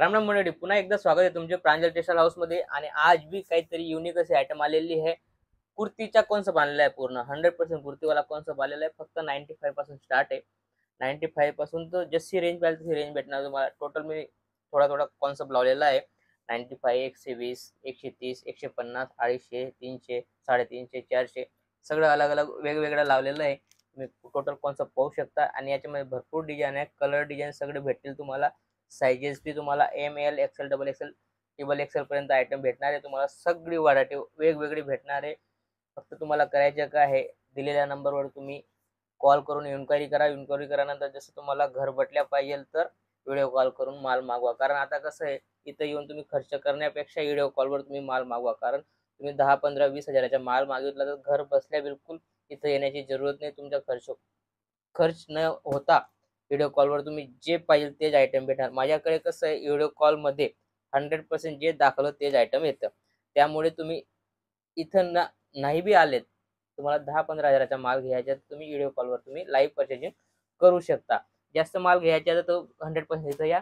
राम राम मंडळी, पुन्हा एकदा स्वागत आहे तुमचे प्रांजल टेक्सटाईल हाऊस मध्ये। आणि आज भी काहीतरी युनिक असे आयटम आलेली आहे। कुर्तीचा कॉन्सेप्ट आणलेला आहे, पूर्ण 100% कुर्तीवाला कॉन्सेप्ट आलेला आहे। फक्त 95 पासून स्टार्ट आहे। 95 पासून तर जशी रेंज पाहिजे तशी रेंज भेटणार तुम्हाला। टोटल मी थोडा थोडा कॉन्सेप्ट लावलेला आहे। 95, 120, 130, 150, 250, 300, 350, 400 सगळं अलग अलग वेगवेगळं लावलेलं आहे। तुम्ही टोटल कॉन्सेप्ट पाहू शकता। आणि याच्यामध्ये भरपूर डिझाईन आहे, कलर डिझाईन सगळे भेटतील तुम्हाला। साइजेस भी तुम्हाला M L XL double XL triple XL पर्यंत आयटम भेटणार आहे। तुम्हाला सगळी व्हरायटी वेगवेगळी भेटणार आहे। फक्त तुम्हाला करायचं काय आहे, दिलेल्या नंबरवर तुम्ही कॉल करून इन्क्वायरी करा। इन्क्वायरी केल्यानंतर जसं तुम्हाला घर बसल्या पाहिजे तर व्हिडिओ कॉल करून माल मागवा। कारण आता कसं आहे, इथं येऊन तुम्ही खर्च करण्यापेक्षा व्हिडिओ कॉलवर तुम्ही माल मागवा। कारण तुम्ही 10, 15, 20 हजाराचा माल मागितला तर घर बसल्या बिलकुल इथं येण्याची जरूरत नाही। तुमचा खर्च न होता व्हिडिओ कॉलवर तुम्ही जे पाहिजे तेच आयटम भेटणार। माझ्याकडे कसं आहे, व्हिडिओ कॉलमध्ये 100% जे दाखवलं तेच आयटम येतं। त्यामुळे तुम्ही इथं नाही बी आलेत, तुम्हाला 10-15 हजाराचा माल घ्यायचा तर तुम्ही व्हिडिओ कॉलवर तुम्ही लाईव्ह परचेजिंग करू शकता। जास्त माल घ्यायचा तर तो 100% इथं या,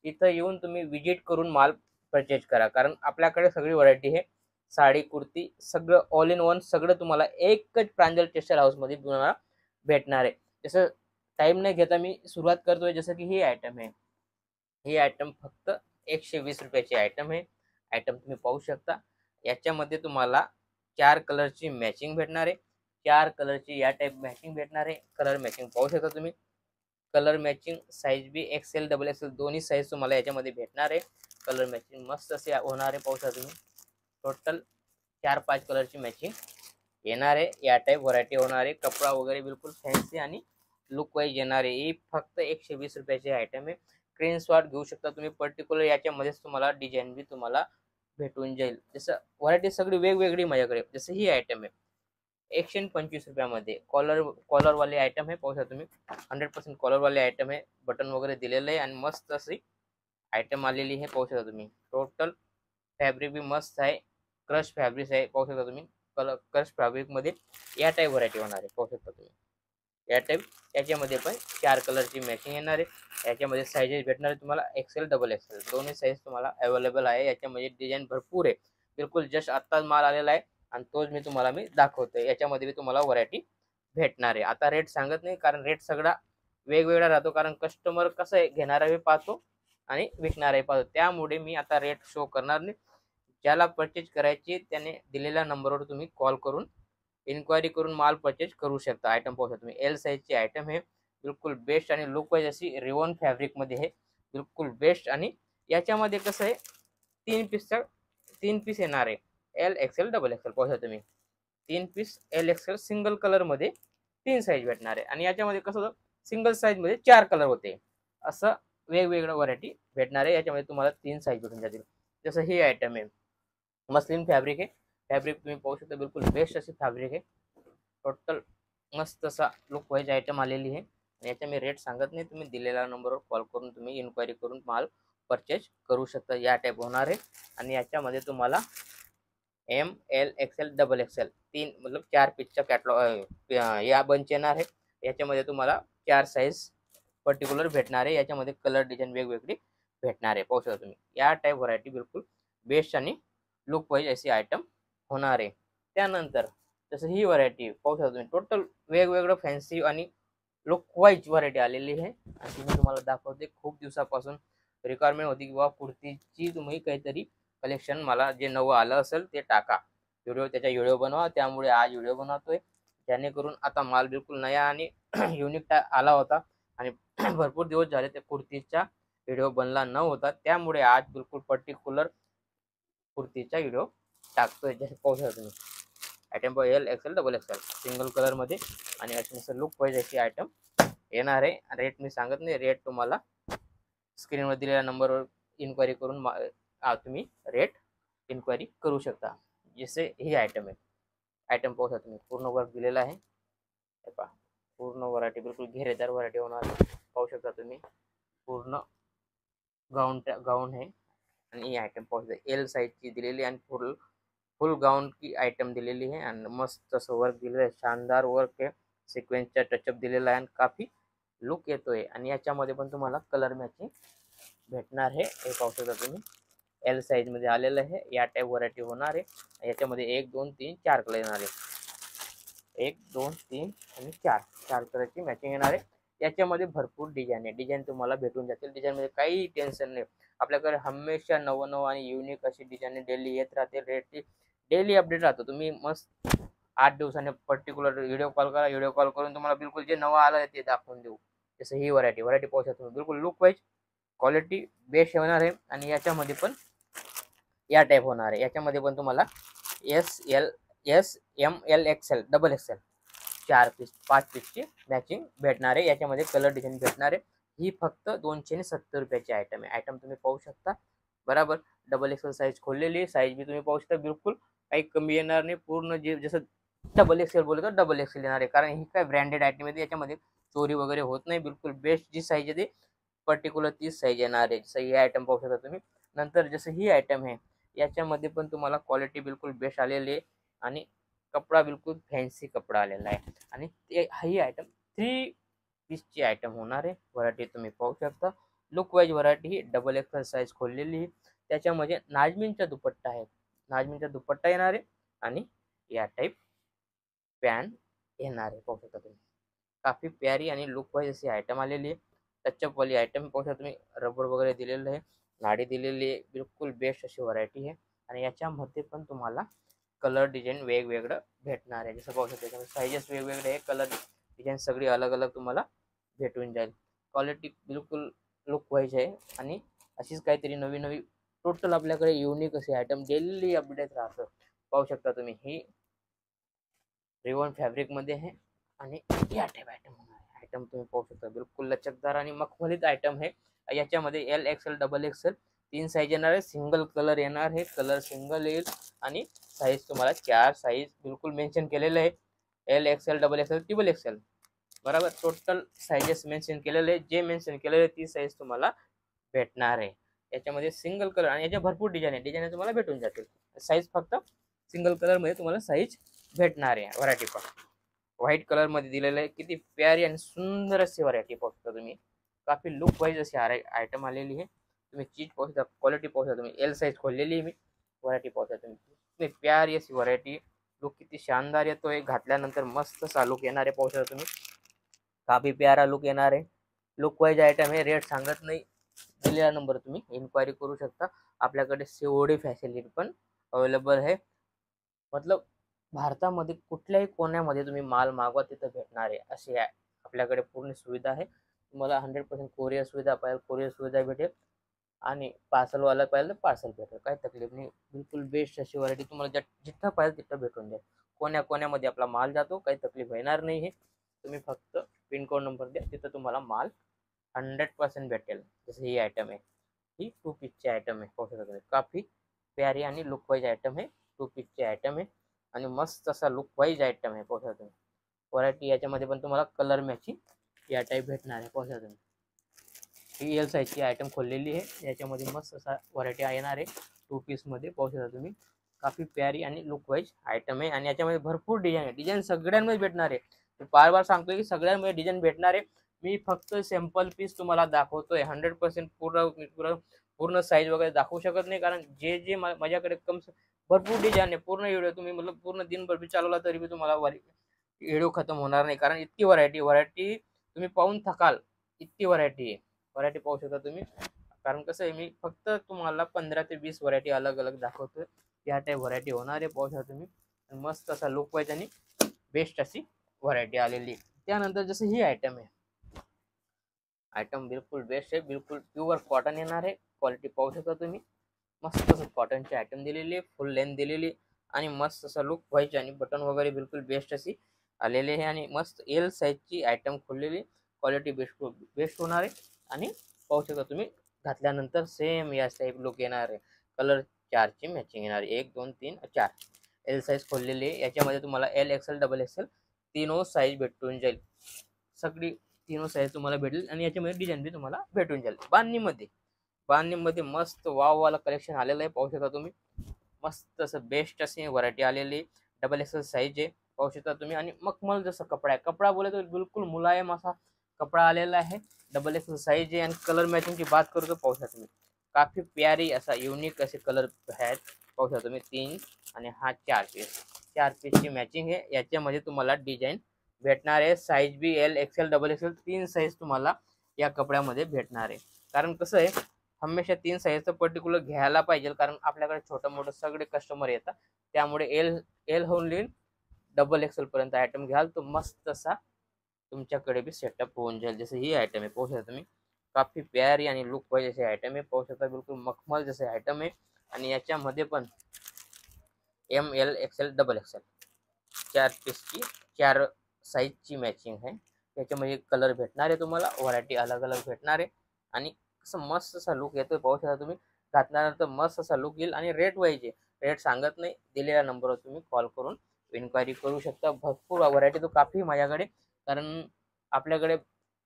इथं येऊन तुम्ही विजिट करून माल परचेज करा। कारण आपल्याकडे सगळी व्हरायटी आहे, साडी कुर्ती सगळं ऑल इन वन सगळं तुम्हाला एकच प्रांजल टेक्सटाईल हाऊसमध्ये तुम्हाला भेटणार आहे। जसं टाइम नाही घेता मी सुरुवात करतोय। जसं की ही आयटम आहे, ही आयटम फक्त 120 रुपयाची आयटम आहे। आयटम तुम्ही पाहू शकता। याच्यामध्ये तुम्हाला 4 कलरची मॅचिंग भेटणार आहे। 4 कलरची या टाइप मॅचिंग भेटणार आहे। कलर मॅचिंग पाहू शकता तुम्ही। कलर मॅचिंग साइज बी एक्सेल डबल एक्सेल दोन्ही साइज तुम्हाला याच्यामध्ये भेटणार आहे। कलर मॅचिंग मस्त असे होणार आहे, पाहू शकता तुम्ही। टोटल 4-5 कलरची मॅचिंग येणार आहे। या टाइप व्हरायटी होणार आहे। कपडा वगैरे बिलकुल फॅन्सी आणि लुक वाईज येणार आहे। ही फक्त 120 रुपयाची आयटम आहे। स्क्रीनशॉट घेऊ शकता तुम्ही। पर्टिक्युलर याच्यामध्येच तुम्हाला डिझाईन बी तुम्हाला भेटून जाईल। जसं व्हरायटी सगळी वेगवेगळी माझ्याकडे। जसं ही आयटम आहे 125 रुपयामध्ये कॉलरवाली आयटम आहे, पाहू शकता तुम्ही। 100% कॉलरवाली आयटम आहे। बटन वगैरे दिलेलं आहे आणि मस्त अशी आयटम आलेली आहे, पाहू शकता तुम्ही। टोटल फॅब्रिक भी मस्त आहे, क्रश फॅब्रिक आहे, पाहू शकता तुम्ही। क्रश फॅब्रिक मध्ये या टाइप व्हरायटी होणार आहे, पाहू शकता तुम्ही। या टाइप याच्यामध्ये पण 4 कलरची मॅचिंग येणार आहे। याच्यामध्ये साइजेस भेटणार आहे तुम्हाला एक्सेल डबल एक्सेल दोन्ही साइज तुम्हाला अवेलेबल आहे। याच्यामध्ये डिझाईन भरपूर आहे, बिलकुल जस्ट आत्ताच माल आलेला आहे आणि तोच मी दाखवतोय। याच्यामध्ये भी तुम्हाला व्हरायटी भेटणार आहे। आता रेट सांगत नाही, कारण रेट सगळा वेगवेगळा राहतो। कारण कस्टमर कसं आहे, घेणारा बी पाहतो आणि विकणाराही पाहतो। त्यामुळे मी आता रेट शो करणार नाही। ज्याला परचेज करायची त्याने दिलेल्या नंबरवर तुम्ही कॉल करून इन्क्वायरी करून माल परचेज करू शकता। आयटम पाहू शकता तुम्ही। एल साइजची आयटम आहे, बिलकुल बेस्ट आणि लुक वाईज अशी रिवॉन फॅब्रिक मध्ये आहे, बिलकुल बेस्ट। आणि याच्यामध्ये कसं आहे, 3 पीस येणार आहे। एल एक्सेल डबल एक्सेल पाहू शकता तुम्ही। 3 piece L XL single colour मध्ये 3 साइज भेटणार आहे। आणि याच्यामध्ये कसं होतं, सिंगल साइज मध्ये 4 कलर होते, असं वेगवेगळं व्हरायटी भेटणार आहे। याच्यामध्ये तुम्हाला 3 साइज भेटून जातील। जसं ही आयटम आहे, मस्लिन फॅब्रिक आहे। फॅब्रिक तुम्ही पाहू शकता, बिलकुल बेस्ट अशी फॅब्रिक आहे। टोटल मस्त असा लुक वाईज आयटम आलेली आहे। आणि याचा मी रेट सांगत नाही, तुम्ही दिलेल्या नंबरवर कॉल करून तुम्ही इन्क्वायरी करून माल परचेज करू शकता। या टाइप होणार आहे। आणि याच्यामध्ये तुम्हाला M L XL double XL 3 मतलब 4 पीसचा कॅटलॉग या बंच येणार आहे। याच्यामध्ये तुम्हाला 4 साइज पर्टिक्युलर भेटणार आहे। याच्यामध्ये कलर डिझाईन वेगवेगळी भेटणार आहे, पाहू शकता तुम्ही। या टाइप व्हरायटी बिलकुल बेस्ट आणि लुक वाईज अशी आयटम होणार आहे। त्यानंतर जसं ही व्हरायटी पाहू शकता तुम्ही। टोटल वेगवेगळं फॅन्सी आणि लुक वाईज व्हरायटी आलेली आहे। आणि मी तुम्हाला दाखवते, खूप दिवसापासून रिक्वायरमेंट होती की बाबा कुर्तीची तुम्ही काहीतरी कलेक्शन मला जे नवं आलं असेल ते टाका, त्याचा व्हिडिओ बनवा। त्यामुळे आज व्हिडिओ बनवतोय, जेणेकरून आता माल बिलकुल नया आणि युनिक आला होता। आणि भरपूर दिवस झाले त्या कुर्तीचा व्हिडिओ बनला न होता, त्यामुळे आज बिलकुल पर्टिक्युलर कुर्तीचा व्हिडिओ टाकतोय। जसे पाहू शकता तुम्ही। Item L XL double Excel single colour मध्ये आणि असं लुक वाईज अशी आयटम येणार आहे। रेट मी सांगत नाही, रेट तुम्हाला स्क्रीनवर दिलेल्या नंबरवर इन्क्वायरी करून तुम्ही रेट इन्क्वायरी करू शकता। जसे ही आयटम आहे, आयटम पाहू शकता तुम्ही। पूर्ण वर्क दिलेला आहे, पूर्ण व्हरायटी बिलकुल घेरेदार व्हरायटी होणार आहे, पाहू शकता तुम्ही। पूर्ण गाऊन आहे। आणि ही आयटम पाहू शकता, एल साइजची दिलेली आणि फुल गाउन की आयटम दिलेली आहे। आणि मस्त असं वर्क दिलेलं आहे, शानदार वर्क आहे। सिक्वेन्सचा टचअप दिलेला आहे आणि काफी लुक येतोय। आणि याच्यामध्ये पण तुम्हाला कलर मॅचिंग भेटणार आहे. हे पाहू शकता तुम्ही एल साईज मध्ये आलेलं आहे. या टाईप व्हरायटी होणार आहे. याच्यामध्ये 1 2 3 4 कलर येणार आहे. 1 2 3 आणि 4 कलरची मॅचिंग येणार आहे. याच्यामध्ये भरपूर डिझाईन आहे. डिझाईन तुम्हाला भेटून जातील. डिझाईनमध्ये काही टेन्शन नाही. आपल्याकडे हमेशा नवं आणि युनिक अशी डिझाईन डेली येत राहते. रेट डेली अपडेट राहतो. तुम्ही मस्त 8 दिवसांनी पर्टिक्युलर व्हिडिओ कॉल करा. व्हिडिओ कॉल करून तुम्हाला बिलकुल जे नवं आलं ते दाखवून देऊ. जसं ही व्हरायटी पाहू शकता तुम्ही. बिलकुल लुक वाईज क्वालिटी बेस्ट होणार आहे. आणि याच्यामध्ये पण या टाईप होणार आहे. याच्यामध्ये पण तुम्हाला S M L XL double XL 4 piece 5 पीसची मॅचिंग भेटणार आहे. याच्यामध्ये कलर डिझाईन भेटणार आहे. ही फक्त 270 रुपयाची आयटम आहे. आयटम तुम्ही पाहू शकता बरोबर. डबल एक्सेल साईज खोललेली. साईज बी तुम्ही पाहू शकता. बिलकुल काही कमी येणार नाही. पूर्ण जे जसं डबल एक्सेल बोलतो डबल एक्सेल येणार आहे. कारण ही काय ब्रँडेड आयटम आहे. याच्यामध्ये चोरी वगैरे होत नाही. बिलकुल बेस्ट जी साईज आहे ती पर्टिक्युलर तीच साईज येणार आहे. जसं ही आयटम पाहू शकता तुम्ही. नंतर जसं ही आयटम आहे याच्यामध्ये पण तुम्हाला क्वालिटी बिलकुल बेस्ट आलेली आहे. आणि कपडा बिलकुल फॅन्सी कपडा आलेला आहे. आणि ही आयटम 3 पीसची आयटम होणार आहे. व्हरायटी तुम्ही पाहू शकता. लुक वाईज व्हरायटी ही डबल एक्सेल साईज खोललेली आहे. त्याच्यामध्ये नाजमीनचा दुपट्टा आहे. नाजमीनचा दुपट्टा येणार आहे. आणि या टाईप पॅन येणार आहे. पाहू शकता तुम्ही. काफी प्यारी आणि लुक वाईज अशी आयटम आलेली आहे. टचअप वाली आयटम पाहू शकता तुम्ही. रबर वगैरे दिलेलं आहे. नाडी दिलेली आहे. बिलकुल बेस्ट अशी व्हरायटी आहे. आणि याच्यामध्ये पण तुम्हाला कलर डिझाईन वेगवेगळं भेटणार आहे. जसं पाहू शकता त्याच्यामध्ये साईजेस वेगवेगळे आहे. कलर डिझाईन सगळी अलग अलग तुम्हाला भेटून जाईल. क्वालिटी बिलकुल लुक वाईज आहे. आणि अशीच काहीतरी नवीन नवीन टोटल आपल्याकडे युनिक असे आयटम डेली अपडेट राहतं. पाहू शकता तुम्ही. ही रिवॉन फॅब्रिकमध्ये आहे. आणि या टाईप आयटम होणार आहे. आयटम तुम्ही पाहू शकता. बिलकुल लचकदार आणि मखमलीत आयटम आहे. याच्यामध्ये L XL double XL 3 size येणार आहे. सिंगल कलर येणार आहे. कलर सिंगल येईल. आणि साईज तुम्हाला 4 साईज बिलकुल मेन्शन केलेलं आहे. L XL double XL triple Excel बरोबर. टोटल साईजेस मेन्शन केलेले आहे. जे मेन्शन केलेले ती साईज तुम्हाला भेटणार आहे. याच्यामध्ये सिंगल कलर आणि याच्या भरपूर डिझाईन आहे. डिझाईन तुम्हाला भेटून जातील. साईज फक्त सिंगल कलरमध्ये तुम्हाला साईज भेटणार आहे. व्हरायटी पण व्हाईट कलरमध्ये दिलेलं आहे. किती प्यारी आणि सुंदर अशी व्हरायटी पाहू शकता तुम्ही. काफी लुक वाईज अशी आयटम आलेली आहे. तुम्ही चीज पाहू शकता. क्वालिटी पाहू शकता तुम्ही. एल साईज खोललेली आहे मी. व्हरायटी पाहू शकता तुम्ही. किती प्यारी अशी व्हरायटी. लुक किती शानदार येतोय. घातल्यानंतर मस्त सा लुक येणार आहे. पाहू शकता तुम्ही. काफी प्यारा लुक येणार आहे. लुक वाईज आयटम आहे. रेट सांगत नाही. दिलेला नंबर तुम्ही इन्क्वायरी करू शकता. आपल्याकडे सीओडी फॅसिलिटी पण अवेलेबल आहे. मतलब भारतामध्ये कुठल्याही कोण्यामध्ये तुम्ही माल मागवा तिथं भेटणार आहे. अशी आपल्याकडे पूर्ण सुविधा आहे. तुम्हाला 100% कोरियर सुविधा पाहिजे कोरियर सुविधा भेटेल. आणि पार्सलवाला पाहिजे तर पार्सल भेटेल. काही तकलीफ नाही. बिलकुल बेस्ट अशी व्हरायटी तुम्हाला जिथं पाहिजे तिथं भेटून जाईल. कोण्यामध्ये आपला माल जातो. काही तकलीफ येणार नाही. हे तुम्ही फक्त पिनकोड नंबर द्या. तिथं तुम्हाला माल 100% भेटेल. जसं ही आयटम आहे. ही 2 पीसची आयटम आहे. पाहू शकता तुम्ही. काफी प्यारी आणि लुक वाईज आयटम आहे. 2 पीसची आयटम आहे. आणि मस्त असा लुक वाईज आयटम आहे. पाहू शकता तुम्ही. व्हरायटी याच्यामध्ये पण तुम्हाला कलर मॅचिंग या टाईप भेटणार आहे. पाहू शकता तुम्ही. ही एल साईजची आयटम खोललेली आहे. याच्यामध्ये मस्त असा व्हरायटी येणार आहे 2 पीसमध्ये. पाहू शकता तुम्ही. काफी प्यारी आणि लुक वाईज आयटम आहे. आणि याच्यामध्ये भरपूर डिझाईन आहे. डिझाईन सगळ्यांमध्ये भेटणार आहे. मी बार सांगतोय की सगळ्यांमध्ये डिझाईन भेटणार आहे. मी फक्त सॅम्पल पीस तुम्हाला दाखवतोय. 100% पूर्ण साईज वगैरे दाखवू शकत नाही. कारण जे माझ्याकडे भरपूर डिझाईन आहे. पूर्ण व्हिडिओ तुम्ही मतलब पूर्ण दिनभर बी चालवला तरी बी तुम्हाला व्हिडिओ खतम होणार नाही. कारण इतकी व्हरायटी तुम्ही पाहून थकाल. इतकी व्हरायटी आहे. व्हरायटी पाहू शकता तुम्ही. कारण कसं आहे मी फक्त तुम्हाला 15 ते 20 व्हरायटी अलग अलग दाखवतोय. या टाईप व्हरायटी होणार आहे. पाहू शकता तुम्ही. मस्त असा लुक वाईज आणि बेस्ट अशी व्हरायटी आलेली. त्यानंतर जसं ही आयटम आहे. आयटम बिलकुल बेस्ट आहे. बिलकुल प्युअर कॉटन येणार आहे. क्वालिटी पाहू शकता तुम्ही. मस्त असं कॉटनची आयटम दिलेली आहे. फुल लेंथ दिलेली आणि मस्त असा लुक वाईज आणि बटन वगैरे बिलकुल बेस्ट अशी आलेली आहे. आणि मस्त एल साईजची आयटम खोललेली. क्वालिटी बेस्ट होणार आहे. आणि पाहू शकता तुम्ही घातल्यानंतर सेम या टाईप लुक येणार आहे. कलर 4ची मॅचिंग येणार आहे. 1 2 3 4 एल साईज खोललेली आहे. याच्यामध्ये तुम्हाला एल एक्सेल डबल एक्सेल तीनो साईज भेटून जाईल. सगळी तीनो साईज तुम्हाला भेटेल. आणि याच्यामध्ये डिझाईन बी तुम्हाला भेटून जाईल. बांधणीमध्ये मस्त वाला कलेक्शन आलेलं आहे. पाहू शकता तुम्ही. मस्त असं बेस्ट अशी व्हरायटी आलेली. डबल एक्सेल साईज आहे. पाहू शकता तुम्ही. आणि मखमल जसं कपडा आहे. कपडा बोले तर बिलकुल मुलायम असा कपड़ा आलेला है, डबल एक्सेल साइज है आणि कलर मॅचिंग की बात करू तर पाहू शकता तुम्ही काफी प्यारी असा युनिक असे कलर आहेत पाहू शकता तुम्ही 3 आणि हा 4 पीस, 4 पीसची मॅचिंग आहे। याच्यामध्ये तुम्हाला डिझाईन भेटणार आहे, साइज बी L XL double XL 3 size तुम्हाला या कपड्यामध्ये भेटणार आहे। कारण कसं आहे हमेशा 3 साइजचं पर्टिक्युलर घ्यायला पाहिजे, कारण आपल्याकडे छोटं मोठं सगळे कस्टमर येतात, त्यामुळे एल एल होऊन डबल एक्सेल पर्यंत आयटम घ्याल तर मस्त असा तुमच्याकडे बी सेटअप होऊन जाईल। जसं ही आयटम आहे पाहू शकता तुम्ही काफी प्यारी आणि लुक वाईज असे आयटम आहे पाहू शकता, बिलकुल मखमल जसे आयटम आहे आणि याच्यामध्ये पण M L XL double XL 4 पीसची 4 साईजची मॅचिंग आहे। त्याच्यामध्ये कलर भेटणार आहे तुम्हाला, व्हरायटी अलग अलग भेटणार आहे आणि असं मस्त असा लुक येतोय पाहू शकता तुम्ही। घातल्यानंतर मस्त असा लुक येईल आणि रेट वाईज आहे, रेट सांगत नाही, दिलेल्या नंबरवर तुम्ही कॉल करून इन्क्वायरी करू शकता। भरपूर व्हरायटी तो काफी माझ्याकडे, कारण आपल्याकडे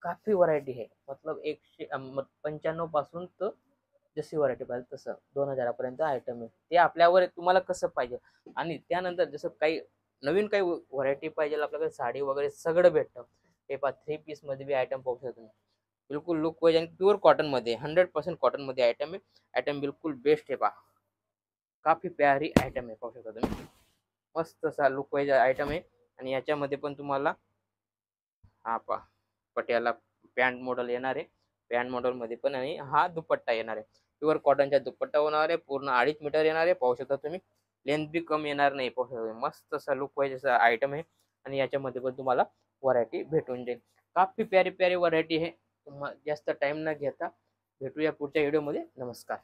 काफी व्हरायटी आहे, मतलब 195 पासून तर जशी व्हरायटी पाहिजे तसं 2000 पर्यंत आयटम आहे, ते आपल्यावर तुम्हाला कसं पाहिजे। आणि त्यानंतर जसं काही नवीन काही व्हरायटी पाहिजे आपल्याकडे साडी वगैरे सगळं भेटतं। हे पहा 3 पीस मध्ये बी आयटम पाहू शकता तुम्ही, बिलकुल लुक वाईज आणि प्युअर कॉटन मध्ये 100% कॉटन मध्ये आयटम आहे। आयटम बिलकुल बेस्ट आहे, पहा काफी प्यारी आयटम आहे पाहू शकता तुम्ही, मस्त असा लुक वाईज आयटम आहे। आणि याच्यामध्ये पण तुम्हाला हा पहा पटियाला पॅन्ट मॉडेल येणार आहे, पॅन्ट मॉडेल मध्ये पण, आणि हा दुपट्टा येणार आहे, प्युअर कॉटनचा दुपट्टा होणार आहे, पूर्ण 2.5 मीटर येणार आहे पाहू शकता तुम्ही, लेंथ बी कम येणार नाही पाहू शकता, मस्त असा लुक वाईज असा आयटम आहे। आणि याच्यामध्ये पण तुम्हाला व्हरायटी भेटून जाईल, काफी प्यारी प्यारी व्हरायटी आहे। जास्त टाइम न घेता भेटूया पुढच्या व्हिडिओमध्ये, नमस्कार।